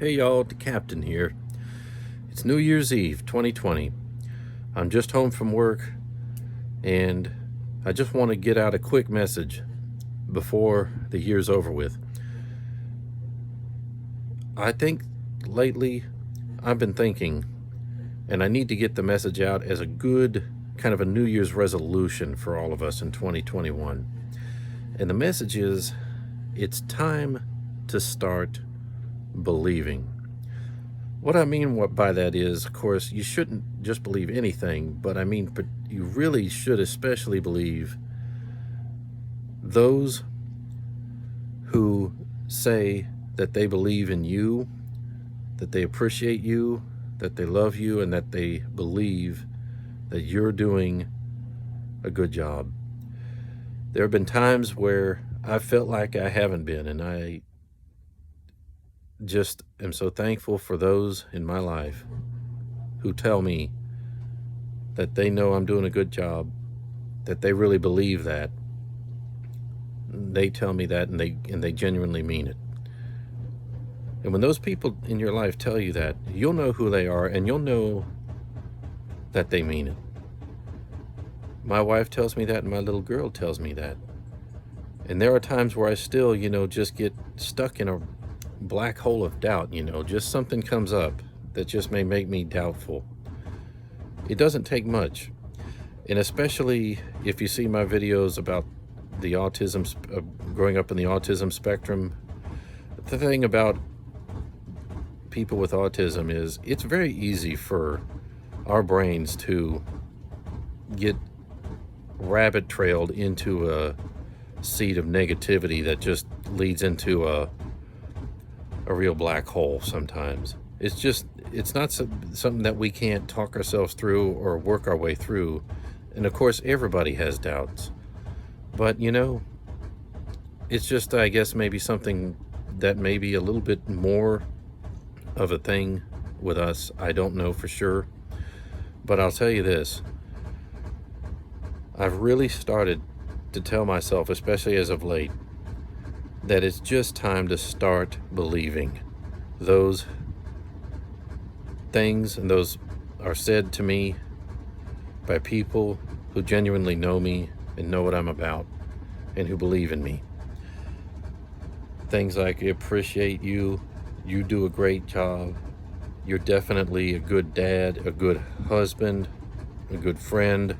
Hey y'all, the captain here. It's New Year's Eve 2020. I'm just home from work and I just want to get out a quick message before the year's over with. I think lately I've been thinking, and I need to get the message out as a good kind of a New Year's resolution for all of us in 2021. And the message is, it's time to start believing. What I mean by that is, of course, you shouldn't just believe anything, but I mean, you really should especially believe those who say that they believe in you, that they appreciate you, that they love you, and that they believe that you're doing a good job. There have been times where I felt like I haven't been, and I just am so thankful for those in my life who tell me that they know I'm doing a good job, that they really believe that. They tell me that, and they genuinely mean it. And when those people in your life tell you that, you'll know who they are, and you'll know that they mean it. My wife tells me that, and my little girl tells me that. And there are times where I still, just get stuck in a black hole of doubt, just something comes up that just may make me doubtful. It doesn't take much. And especially if you see my videos about the autism, growing up in the autism spectrum, the thing about people with autism is it's very easy for our brains to get rabbit trailed into a seed of negativity that just leads into a real black hole sometimes. It's not something that we can't talk ourselves through or work our way through. And of course, everybody has doubts. But, it's just, I guess, maybe something that may be a little bit more of a thing with us. I don't know for sure. But I'll tell you this. I've really started to tell myself, especially as of late, that it's just time to start believing. Those things and those are said to me by people who genuinely know me and know what I'm about and who believe in me. Things like, I appreciate you, you do a great job, you're definitely a good dad, a good husband, a good friend.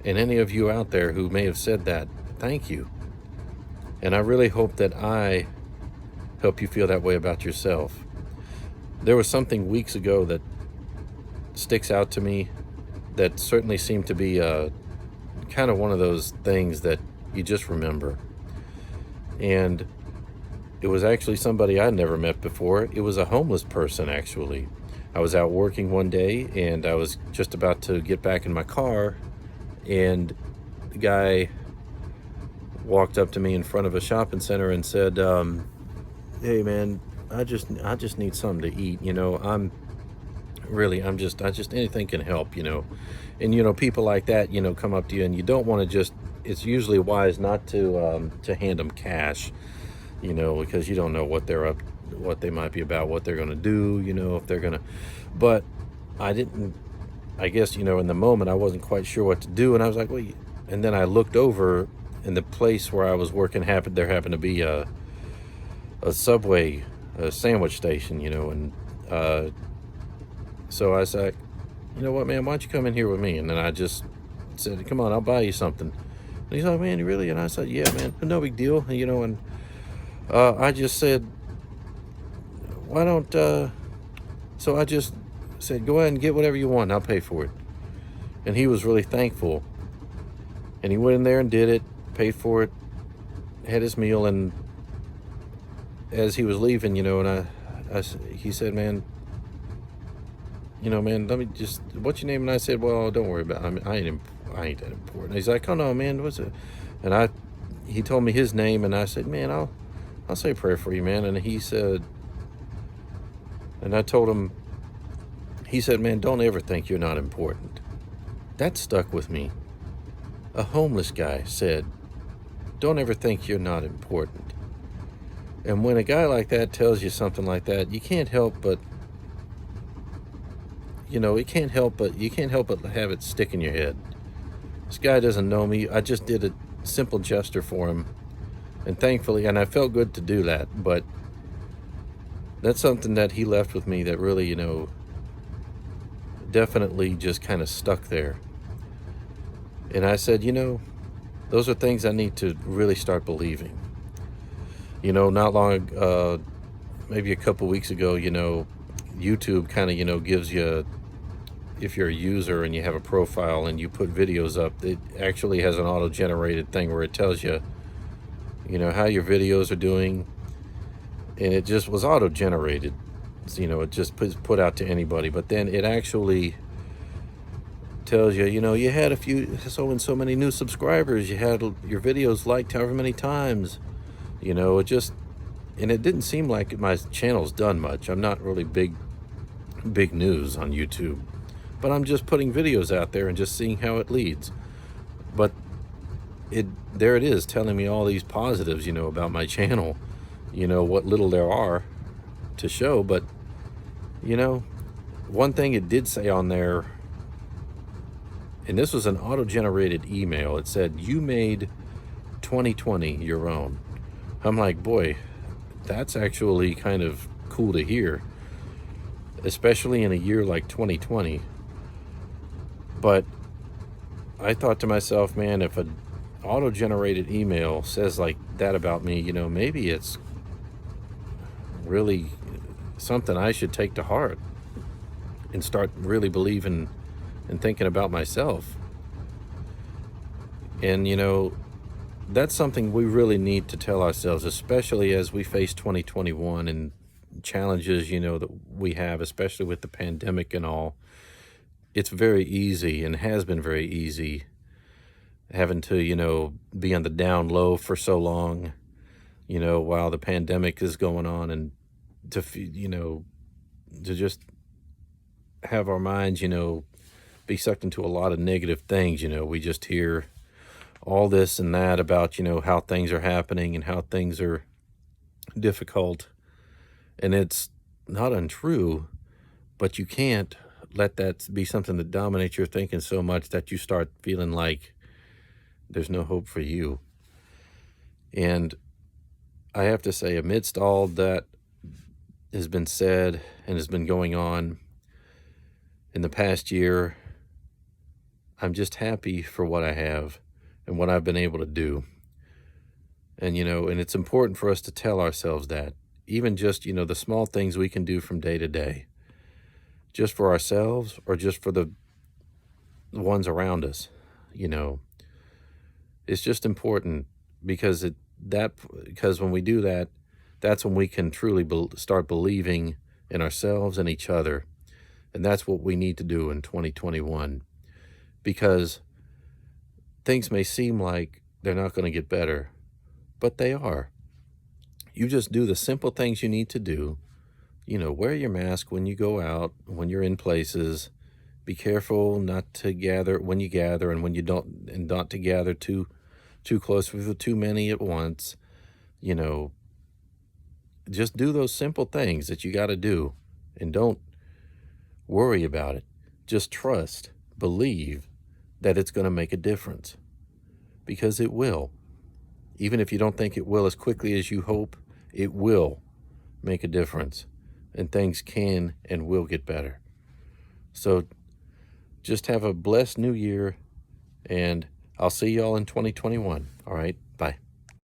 And any of you out there who may have said that, thank you. And I really hope that I help you feel that way about yourself. There was something weeks ago that sticks out to me that certainly seemed to be kind of one of those things that you just remember. And it was actually somebody I'd never met before. It was a homeless person, actually. I was out working one day, and I was just about to get back in my car, and the guy walked up to me in front of a shopping center and said, hey man, I just need something to eat. I just anything can help, and people like that, come up to you, and you don't want to it's usually wise not to hand them cash, because you don't know what they might be about, what they're going to do, if they're going to, but I guess, in the moment I wasn't quite sure what to do. And I was like, well, and then I looked over, and the place where I was working happened to be a Subway, a sandwich station, and so I said, you know what, man, why don't you come in here with me? And then I just said, come on, I'll buy you something. And he's like, man, you really? And I said, yeah, man, no big deal, and I just said, why don't, so I just said, go ahead and get whatever you want, I'll pay for it. And he was really thankful. And he went in there and did it, paid for it, had his meal, and as he was leaving, he said, man, man, let me just, what's your name? And I said, well, don't worry about it. I ain't that important. He's like, oh no, man, what's it? And he told me his name, and I said, man, I'll say a prayer for you, man. And he said, and I told him, he said, man, don't ever think you're not important. That stuck with me. A homeless guy said, don't ever think you're not important. And when a guy like that tells you something like that, you can't help but, you can't help but have it stick in your head. This guy doesn't know me. I just did a simple gesture for him, and thankfully, and I felt good to do that, but that's something that he left with me that really, definitely just kind of stuck there. And I said, those are things I need to really start believing. Not long, maybe a couple weeks ago, YouTube kind of, gives you, if you're a user and you have a profile and you put videos up, it actually has an auto-generated thing where it tells you, how your videos are doing. And it just was auto-generated. So, it just put out to anybody. But then it actually tells you, you had a few, so many new subscribers. You had your videos liked however many times. It just, and it didn't seem like my channel's done much. I'm not really big news on YouTube. But I'm just putting videos out there and just seeing how it leads. But there it is, telling me all these positives, about my channel. What little there are to show. But, one thing it did say on there, and this was an auto-generated email. It said, you made 2020 your own. I'm like, boy, that's actually kind of cool to hear, especially in a year like 2020. But I thought to myself, man, if an auto-generated email says like that about me, maybe it's really something I should take to heart and start really believing and thinking about myself. And, that's something we really need to tell ourselves, especially as we face 2021 and challenges, that we have, especially with the pandemic and all. It's very easy, and has been very easy, having to, be on the down low for so long, while the pandemic is going on, and to just have our minds, be sucked into a lot of negative things. We just hear all this and that about, how things are happening and how things are difficult. And it's not untrue, but you can't let that be something that dominates your thinking so much that you start feeling like there's no hope for you. And I have to say, amidst all that has been said and has been going on in the past year, I'm just happy for what I have and what I've been able to do. And, and it's important for us to tell ourselves that, even just, the small things we can do from day to day, just for ourselves or just for the ones around us, it's just important, because when we do that, that's when we can truly start believing in ourselves and each other. And that's what we need to do in 2021, because things may seem like they're not going to get better, but they are. You just do the simple things you need to do. Wear your mask when you go out, when you're in places. Be careful not to gather when you gather, and when you don't, and not to gather too close with too many at once. Just do those simple things that you got to do, and don't worry about it. Just trust, believe that it's going to make a difference, because it will. Even if you don't think it will as quickly as you hope, it will make a difference, and things can and will get better. So just have a blessed new year, and I'll see y'all in 2021. All right.